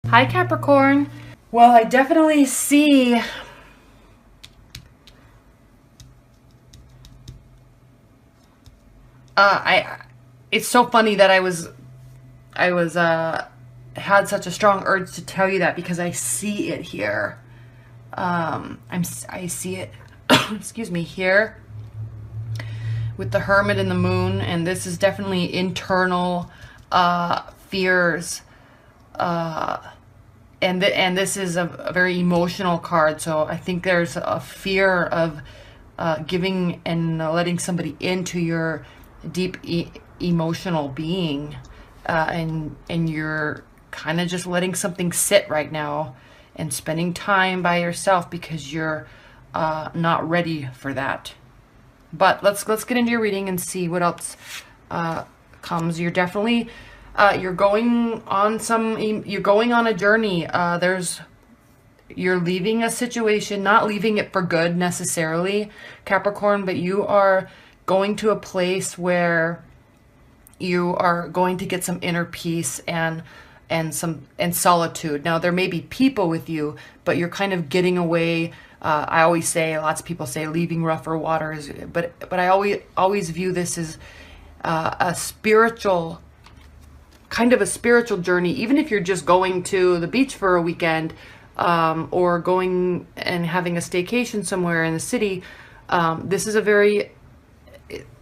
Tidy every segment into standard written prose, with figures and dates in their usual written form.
Hi, Capricorn. Well, I definitely see I it's so funny that I was had such a strong urge to tell you that because I see it here. I see it excuse me, here with the Hermit and the Moon, and this is definitely internal fears, and this is a very emotional card. So I think there's a fear of giving and letting somebody into your deep emotional being, and you're kind of just letting something sit right now and spending time by yourself because you're not ready for that. But let's get into your reading and see what else comes. You're definitely you're going on a journey. You're leaving a situation, not leaving it for good necessarily, Capricorn, but you are going to a place where you are going to get some inner peace and solitude. Now there may be people with you, but you're kind of getting away. I always say, lots of people say leaving rougher waters, but I always view this as a spiritual journey. Even if you're just going to the beach for a weekend, or going and having a staycation somewhere in the city, this is a very,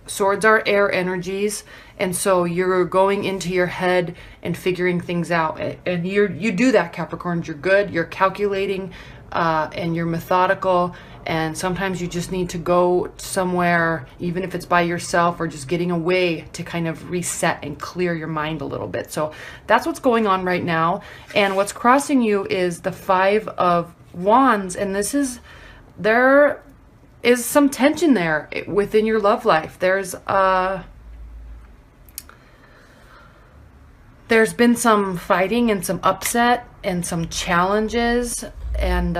swords are air energies, and so you're going into your head and figuring things out, and you do that, Capricorn. You're good, you're calculating, and you're methodical, and sometimes you just need to go somewhere, even if it's by yourself or just getting away, to kind of reset and clear your mind a little bit. So that's what's going on right now. And what's crossing you is the Five of Wands, and there is some tension there within your love life. There's been some fighting and some upset and some challenges, and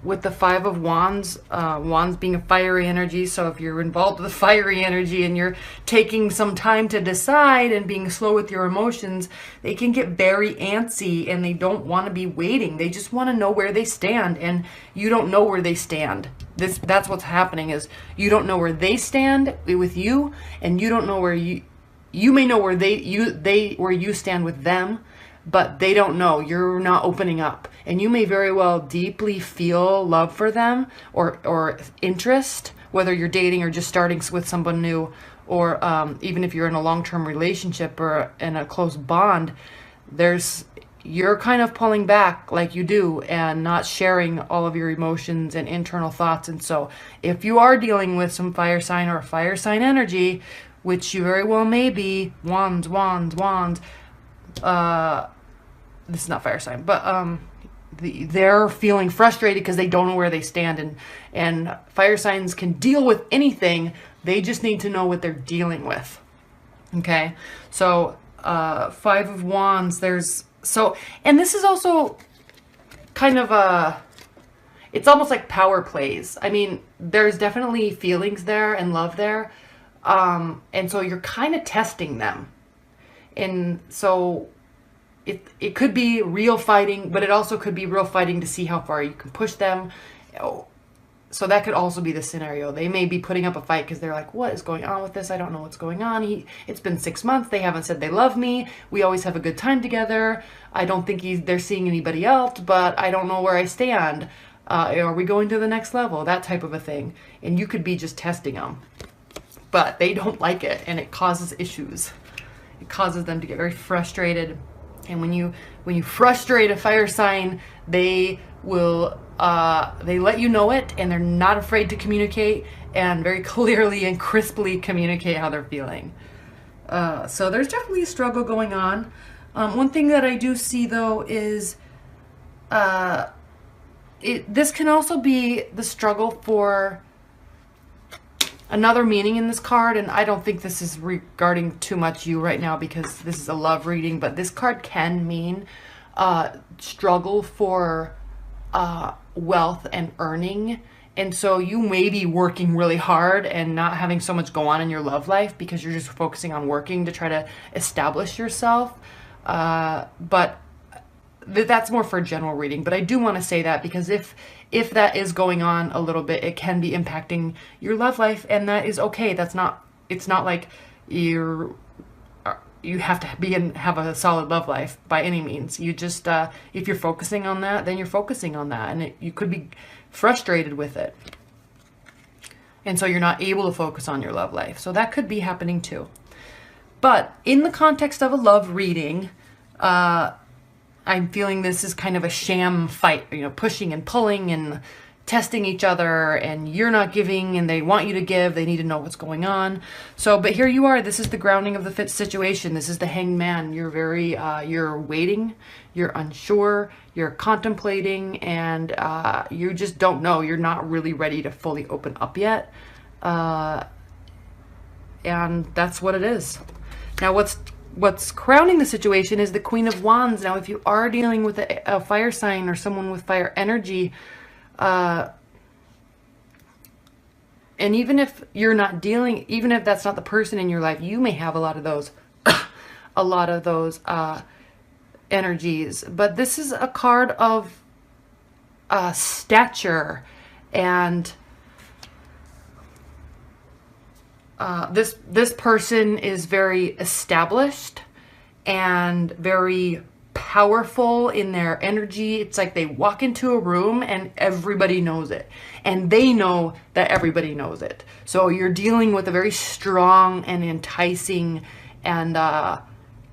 with the Five of Wands, Wands being a fiery energy, so if you're involved with the fiery energy and you're taking some time to decide and being slow with your emotions, they can get very antsy and they don't want to be waiting. They just want to know where they stand, and you don't know where they stand. That's what's happening, is you don't know where they stand with you, and you don't know where you may know where where you stand with them, but they don't know. You're not opening up, and you may very well deeply feel love for them or interest, whether you're dating or just starting with someone new, or even if you're in a long-term relationship or in a close bond. You're kind of pulling back like you do and not sharing all of your emotions and internal thoughts. And so if you are dealing with some fire sign or a fire sign energy, which you very well may be, wands, this is not fire sign, but they're feeling frustrated because they don't know where they stand, and fire signs can deal with anything. They just need to know what they're dealing with. Okay, so Five of Wands, and this is also kind of it's almost like power plays. I mean, there's definitely feelings there and love there, and so you're kind of testing them, and so it could be real fighting, but it also could be real fighting to see how far you can push them. So that could also be the scenario. They may be putting up a fight because they're like, what is going on with this? I don't know what's going on. It's been 6 months. They haven't said they love me. We always have a good time together. I don't think they're seeing anybody else, but I don't know where I stand. Are we going to the next level? That type of a thing. And you could be just testing them. But they don't like it, and it causes issues. It causes them to get very frustrated. And when you frustrate a fire sign, they will they let you know it, and they're not afraid to communicate and very clearly and crisply communicate how they're feeling. So there's definitely a struggle going on. One thing that I do see though is this can also be the struggle for another meaning in this card, and I don't think this is regarding too much you right now because this is a love reading, but this card can mean struggle for wealth and earning. And so you may be working really hard and not having so much go on in your love life because you're just focusing on working to try to establish yourself. But that's more for a general reading, but I do want to say that because if that is going on a little bit, it can be impacting your love life, and that is okay. It's not like you have to have a solid love life by any means. You just, if you're focusing on that, then you're focusing on that, and you could be frustrated with it. And so you're not able to focus on your love life. So that could be happening too. But in the context of a love reading, I'm feeling this is kind of a sham fight, you know, pushing and pulling and testing each other, and you're not giving and they want you to give. They need to know what's going on. So, but here you are. This is the grounding of the fit situation. This is the Hanged Man. You're very, you're waiting, you're unsure, you're contemplating, and you just don't know. You're not really ready to fully open up yet. And that's what it is. Now, what's crowning the situation is the Queen of Wands. Now, if you are dealing with a fire sign or someone with fire energy, and even if you're not dealing, even if that's not the person in your life, you may have a lot of those, energies. But this is a card of stature, and this person is very established and very powerful in their energy. It's like they walk into a room and everybody knows it, and they know that everybody knows it. So you're dealing with a very strong and enticing and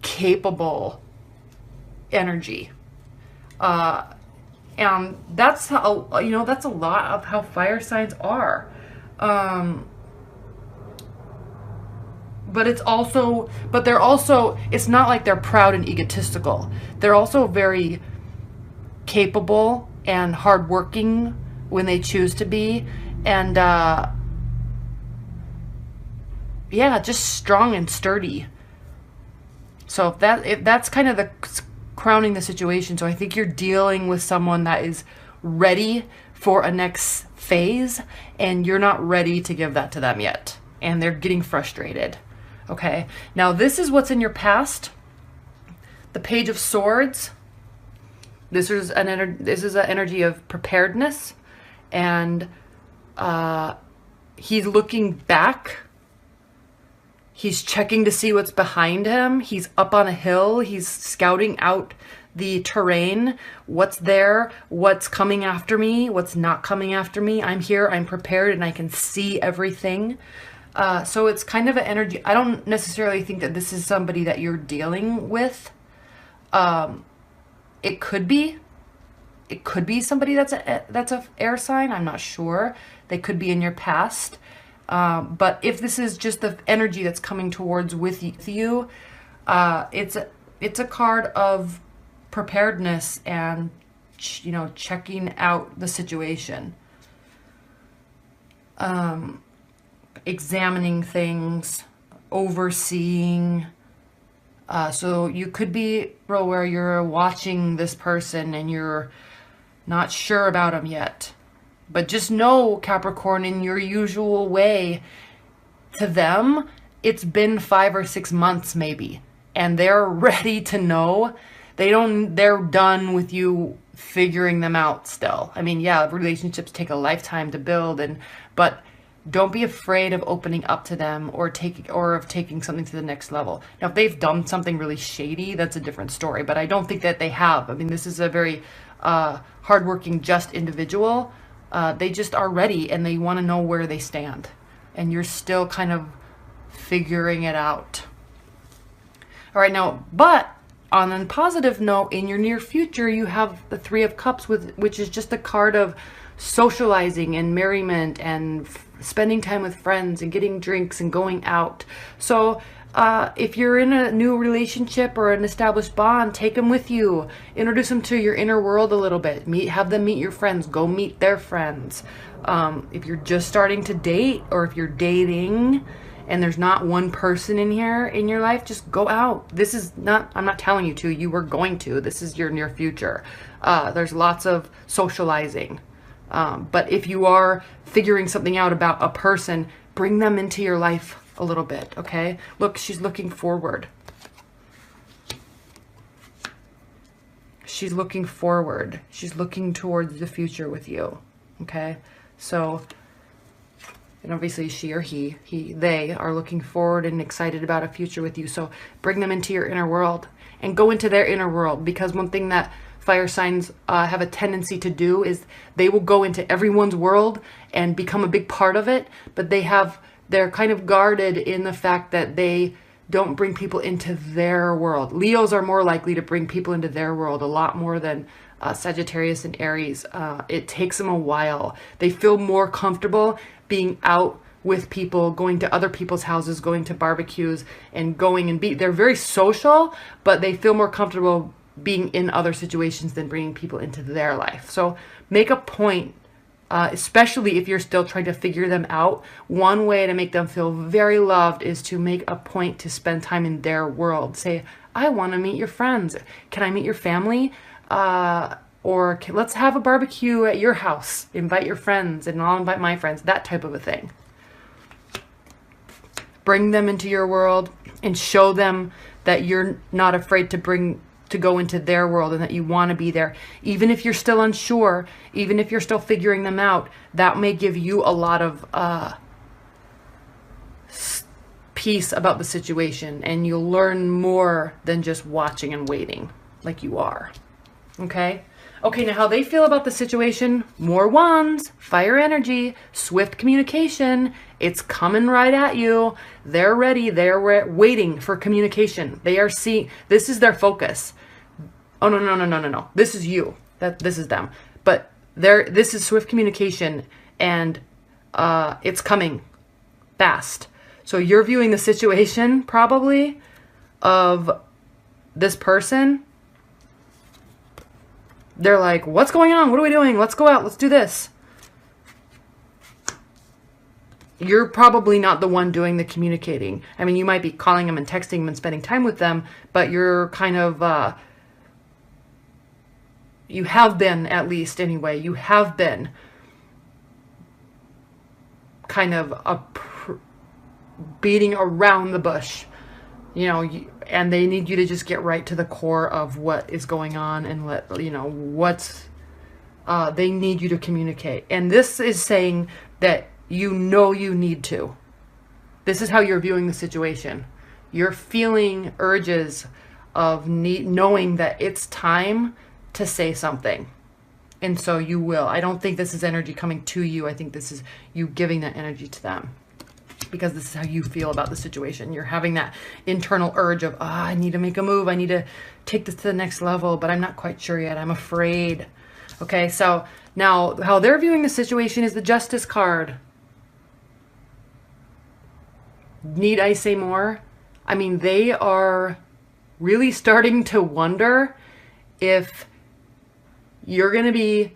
capable energy, and that's how, you know, that's a lot of how fire signs are. But they're also, it's not like they're proud and egotistical. They're also very capable and hardworking when they choose to be. And, yeah, just strong and sturdy. So if that's kind of the crowning the situation. So I think you're dealing with someone that is ready for a next phase, and you're not ready to give that to them yet. And they're getting frustrated. Okay, now this is what's in your past. The Page of Swords. This is an energy of preparedness, and he's looking back. He's checking to see what's behind him. He's up on a hill. He's scouting out the terrain. What's there? What's coming after me? What's not coming after me? I'm here. I'm prepared, and I can see everything. So it's kind of an energy. I don't necessarily think that this is somebody that you're dealing with. It could be somebody that's a air sign. I'm not sure. They could be in your past. But if this is just the energy that's coming towards with you, it's a card of preparedness and, you know, checking out the situation. Examining things, overseeing. So you could be where you're watching this person and you're not sure about them yet. But just know, Capricorn, in your usual way, to them, it's been 5 or 6 months maybe. And they're ready to know. They're done with you figuring them out still. I mean, yeah, relationships take a lifetime to build, but don't be afraid of opening up to them or of taking something to the next level. Now, if they've done something really shady, that's a different story, but I don't think that they have. I mean, this is a very hardworking, just individual. They just are ready, and they want to know where they stand. And you're still kind of figuring it out. All right, now, but on a positive note, in your near future, you have the Three of Cups, which is just a card of socializing and merriment and spending time with friends and getting drinks and going out. So if you're in a new relationship or an established bond, take them with you. Introduce them to your inner world a little bit. Have them meet your friends. Go meet their friends. If you're just starting to date, or if you're dating and there's not one person in here in your life, just go out. This is not, I'm not telling you to, you were going to. This is your near future. There's lots of socializing. But if you are figuring something out about a person, bring them into your life a little bit, okay? Look, she's looking forward. she's looking forward. She's looking towards the future with you. Okay? So, and obviously she or they are looking forward and excited about a future with you. So bring them into your inner world and go into their inner world, because one thing that fire signs have a tendency to do is they will go into everyone's world and become a big part of it, but they're kind of guarded in the fact that they don't bring people into their world. Leos are more likely to bring people into their world a lot more than Sagittarius and Aries. It takes them a while. They feel more comfortable being out with people, going to other people's houses, going to barbecues, and they're very social, but they feel more comfortable being in other situations than bringing people into their life. So make a point, especially if you're still trying to figure them out. One way to make them feel very loved is to make a point to spend time in their world. Say, I want to meet your friends. Can I meet your family? Let's have a barbecue at your house. Invite your friends and I'll invite my friends. That type of a thing. Bring them into your world and show them that you're not afraid to go into their world and that you want to be there. Even if you're still unsure, even if you're still figuring them out, that may give you a lot of peace about the situation, and you'll learn more than just watching and waiting like you are. Okay? Okay, now how they feel about the situation: more wands, fire energy, swift communication. It's coming right at you. They're ready. They're waiting for communication. They are seeing, this is their focus. Oh, no. This is you. This is them. But this is swift communication, and it's coming fast. So you're viewing the situation probably of this person. They're like, what's going on? What are we doing? Let's go out. Let's do this. You're probably not the one doing the communicating. I mean, you might be calling them and texting them and spending time with them, but you're kind of, you have been, at least anyway, you have been kind of beating around the bush, and they need you to just get right to the core of what is going on and they need you to communicate. And this is saying that you need to. This is how you're viewing the situation. You're feeling urges of knowing that it's time to say something. And so you will. I don't think this is energy coming to you. I think this is you giving that energy to them, because this is how you feel about the situation. You're having that internal urge of, I need to make a move. I need to take this to the next level, but I'm not quite sure yet. I'm afraid. Okay, so now how they're viewing the situation is the Justice card. Need I say more? I mean, they are really starting to wonder if you're going to be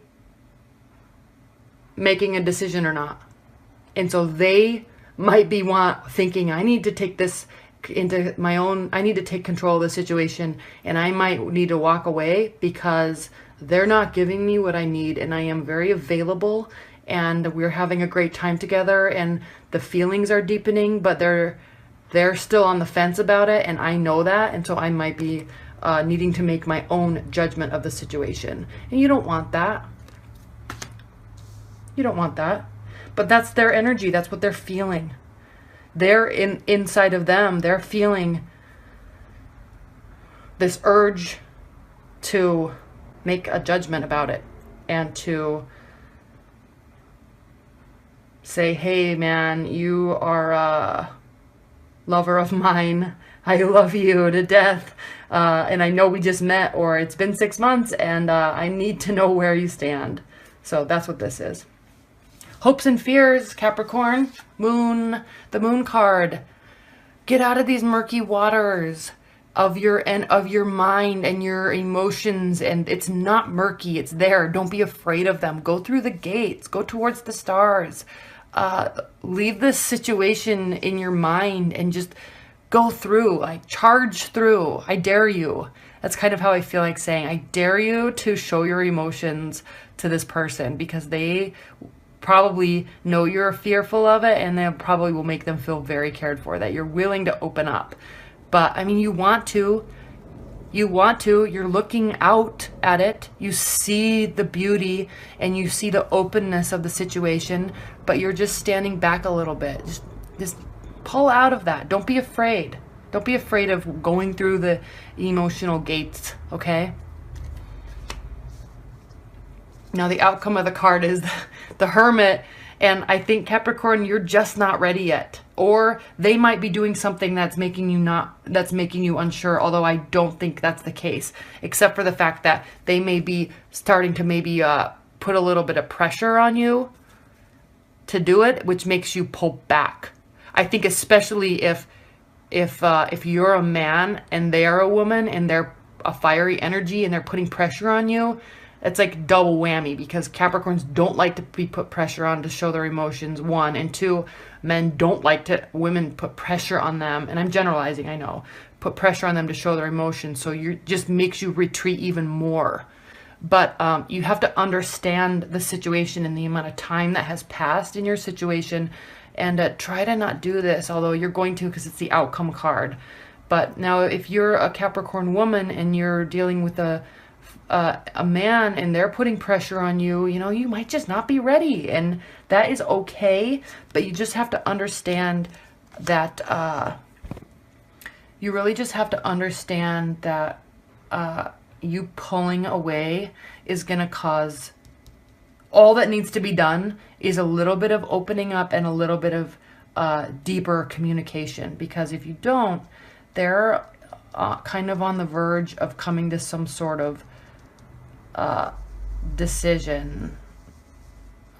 making a decision or not. And so they might be thinking, I need to take this into my own, I need to take control of the situation, and I might need to walk away because they're not giving me what I need, and I am very available, and we're having a great time together, and the feelings are deepening, but they're still on the fence about it, and I know that, and so I might be needing to make my own judgment of the situation. And you don't want that. You don't want that. But that's their energy. That's what they're feeling. They're inside of them. They're feeling this urge to make a judgment about it and to say, hey, man, you are a lover of mine. I love you to death. And I know we just met, or it's been 6 months, and I need to know where you stand. So that's what this is. Hopes and fears, Capricorn. Moon, the Moon card. Get out of these murky waters of your mind and your emotions, and it's not murky. It's there. Don't be afraid of them. Go through the gates. Go towards the stars. Leave this situation in your mind and just go through. Like, charge through. I dare you. That's kind of how I feel like saying. I dare you to show your emotions to this person, because they probably know you're fearful of it, and that probably will make them feel very cared for, that you're willing to open up. But I mean, you want to, You want to, you're looking out at it, you see the beauty and you see the openness of the situation, but you're just standing back a little bit. Just pull out of that. Don't be afraid. Don't be afraid of going through the emotional gates, okay? Now the outcome of the card is the Hermit, and I think Capricorn, you're just not ready yet. Or they might be doing something that's making you unsure, although I don't think that's the case, except for the fact that they may be starting to maybe put a little bit of pressure on you to do it, which makes you pull back. I think especially if you're a man and they're a woman and they're a fiery energy and they're putting pressure on you, it's like double whammy, because Capricorns don't like to be put pressure on to show their emotions, one, and two, men don't like to women put pressure on them, and I'm generalizing, I know, put pressure on them to show their emotions, so you just makes you retreat even more. But you have to understand the situation and the amount of time that has passed in your situation, and try to not do this, although you're going to, because it's the outcome card. But now if you're a Capricorn woman and you're dealing with a man and they're putting pressure on you, you know, you might just not be ready, and that is okay. But you just have to understand that you really just have to understand that you pulling away is going to cause, all that needs to be done is a little bit of opening up and a little bit of deeper communication, because if you don't, they're kind of on the verge of coming to some sort of decision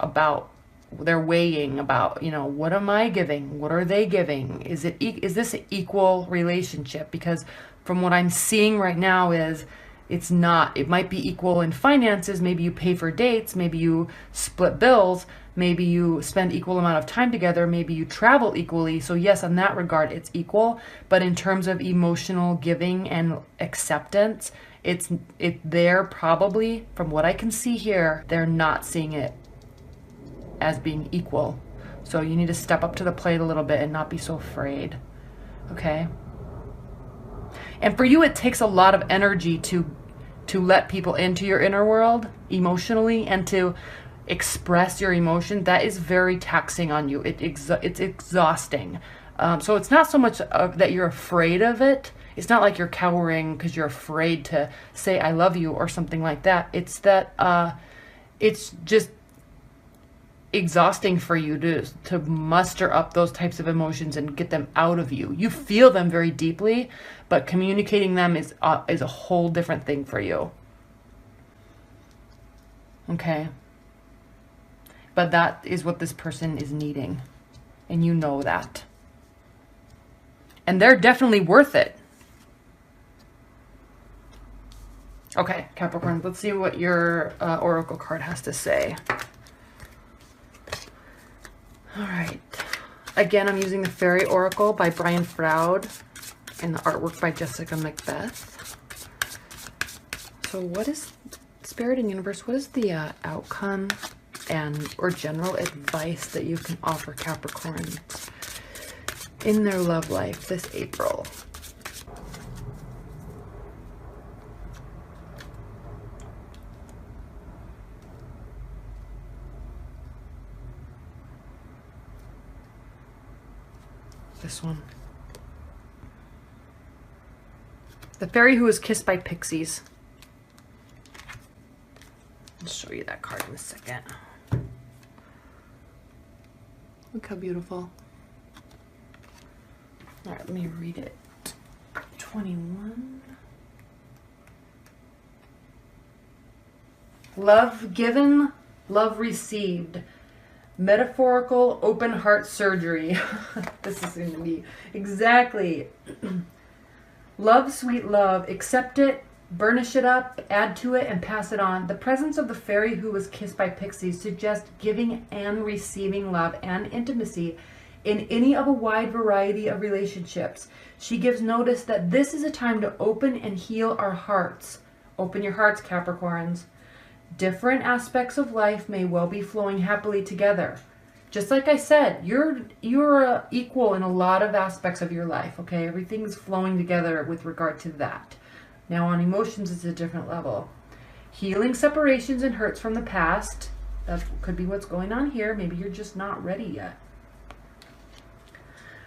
about, they're weighing about, you know, what am I giving? What are they giving? Is this an equal relationship? Because from what I'm seeing right now is it's not. It might be equal in finances. Maybe you pay for dates. Maybe you split bills. Maybe you spend equal amount of time together. Maybe you travel equally. So yes, in that regard, it's equal. But in terms of emotional giving and acceptance, they're probably, from what I can see here, they're not seeing it as being equal. So you need to step up to the plate a little bit and not be so afraid. Okay? And for you, it takes a lot of energy to let people into your inner world emotionally and to express your emotion. That is very taxing on you. It's exhausting. So it's not so much that you're afraid of it. It's not like you're cowering because you're afraid to say I love you or something like that. It's that it's just exhausting for you to muster up those types of emotions and get them out of you. You feel them very deeply, but communicating them is a whole different thing for you. Okay? But that is what this person is needing, and you know that. And they're definitely worth it. Okay, Capricorn, let's see what your oracle card has to say. All right. Again, I'm using the Fairy Oracle by Brian Froud and the artwork by Jessica Macbeth. So what is, Spirit and Universe, what is the outcome or general advice that you can offer Capricorn in their love life this April? This one. The fairy who was kissed by pixies. I'll show you that card in a second. Look how beautiful. All right, let me read it. 21. Love given, love received. Metaphorical open heart surgery. This is going to be exactly. Love, sweet love. Accept it, burnish it up, add to it, and pass it on. The presence of the fairy who was kissed by pixies suggests giving and receiving love and intimacy in any of a wide variety of relationships. She gives notice that this is a time to open and heal our hearts. Open your hearts, Capricorns. Different aspects of life may well be flowing happily together. Just like I said, you're equal in a lot of aspects of your life, okay? Everything's flowing together with regard to that. Now on emotions, it's a different level. Healing separations and hurts from the past. That could be what's going on here. Maybe you're just not ready yet.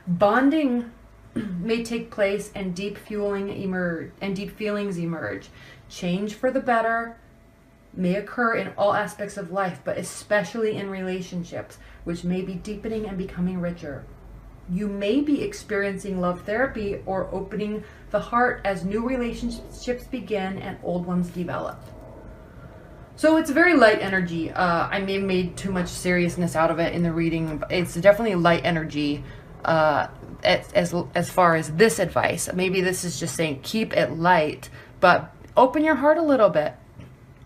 Bonding may take place and deep feelings emerge. Change for the better may occur in all aspects of life, but especially in relationships, which may be deepening and becoming richer. You may be experiencing love therapy or opening the heart as new relationships begin and old ones develop. So it's very light energy. I may have made too much seriousness out of it in the reading. It's definitely light energy as far as this advice. Maybe this is just saying keep it light, but open your heart a little bit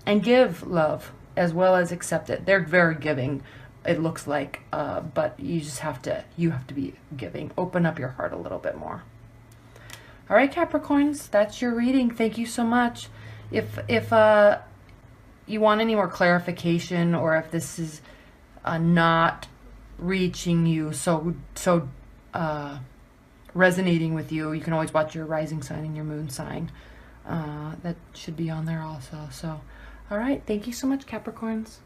and give love as well as accept it. They're very giving, it looks like, but you have to be giving. Open up your heart a little bit more. All right, Capricorns, that's your reading. Thank you so much. If you want any more clarification, or if this is not reaching you, so resonating with you, you can always watch your rising sign and your moon sign. That should be on there also. So, all right, thank you so much, Capricorns.